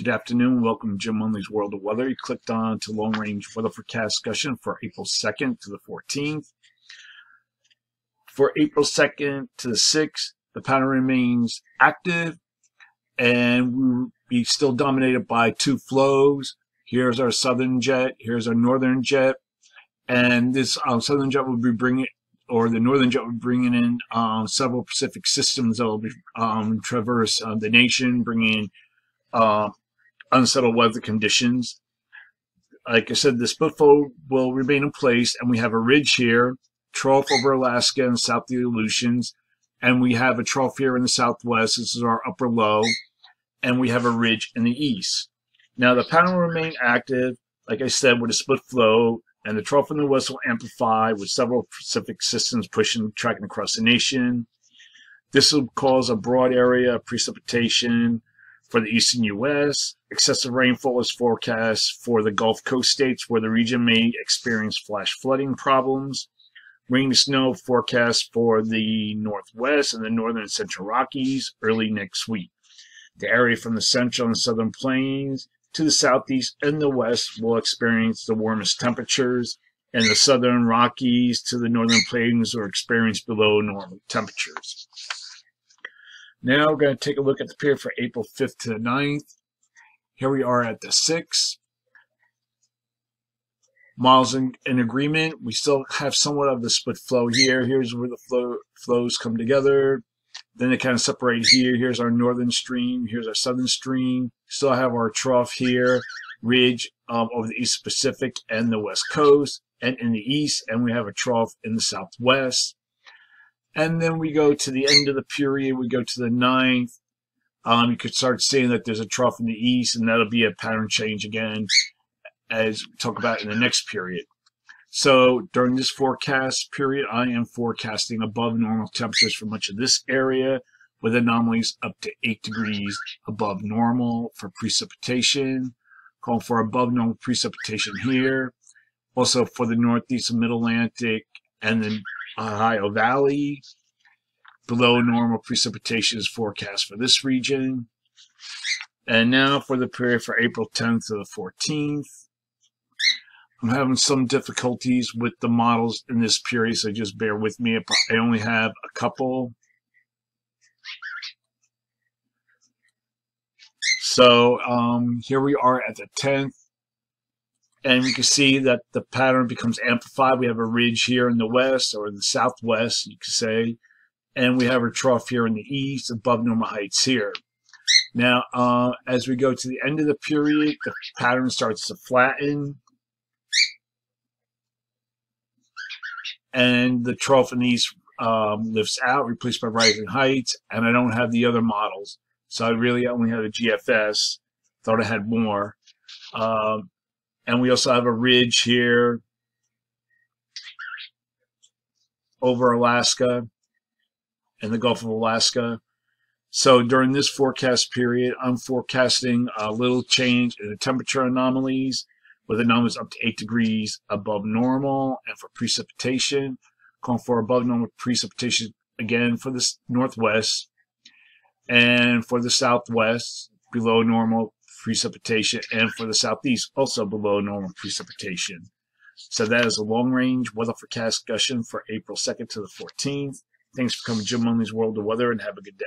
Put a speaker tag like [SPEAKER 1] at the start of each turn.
[SPEAKER 1] Good afternoon. Welcome to Jim Munley's World of Weather. You clicked on to long range weather forecast discussion for April 2nd to the 14th. For April 2nd to the 6th, the pattern remains active and we'll be still dominated by two flows. Here's our southern jet, here's our northern jet, and this southern jet will be bringing, or the northern jet will be bringing in several Pacific systems that will be traverse the nation, bringing unsettled weather conditions. Like I said, the split flow will remain in place, and we have a ridge here, trough over Alaska and south of the Aleutians, and we have a trough here in the southwest. This is our upper low, and we have a ridge in the east. Now, the pattern will remain active, like I said, with a split flow, and the trough in the west will amplify with several Pacific systems tracking across the nation. This will cause a broad area of precipitation for the eastern U.S. Excessive rainfall is forecast for the Gulf Coast states, where the region may experience flash flooding problems. Rain and snow forecast for the Northwest and the Northern and Central Rockies early next week. The area from the Central and Southern Plains to the Southeast and the West will experience the warmest temperatures, and the Southern Rockies to the Northern Plains will experience below normal temperatures. Now we're going to take a look at the period for April 5th to the 9th. Here we are at the 6th. Models in agreement. We still have somewhat of the split flow here. Here's where the flows come together. Then they kind of separate here. Here's our northern stream. Here's our southern stream. Still have our trough here, ridge over the East Pacific and the West Coast, and in the east. And we have a trough in the southwest. And then we go to the end of the period. We go to the 9th. You could start seeing that there's a trough in the east, and that'll be a pattern change again, as we talk about in the next period. So during this forecast period, I am forecasting above normal temperatures for much of this area, with anomalies up to 8 degrees above normal for precipitation. Calling for above normal precipitation here. Also for the northeast and mid-Atlantic and the Ohio Valley. Below normal precipitation is forecast for this region. And now for the period for April 10th to the 14th. I'm having some difficulties with the models in this period, so just bear with me. I only have a couple. So here we are at the 10th. And we can see that the pattern becomes amplified. We have a ridge here in the west, or the southwest, you could say. And we have a trough here in the east, above normal heights here. Now, as we go to the end of the period, the pattern starts to flatten. And the trough in the east lifts out, replaced by rising heights. And I don't have the other models. So I really only have a GFS. Thought I had more. And we also have a ridge here over Alaska and the Gulf of Alaska. So during this forecast period, I'm forecasting a little change in the temperature anomalies, with anomalies up to 8 degrees above normal. And for precipitation, calling for above normal precipitation again for the northwest, and for the southwest, below normal precipitation, and for the southeast, also below normal precipitation. So that is a long-range weather forecast discussion for April 2nd to the 14th. Thanks for coming to Jim Munley's World of Weather, and have a good day.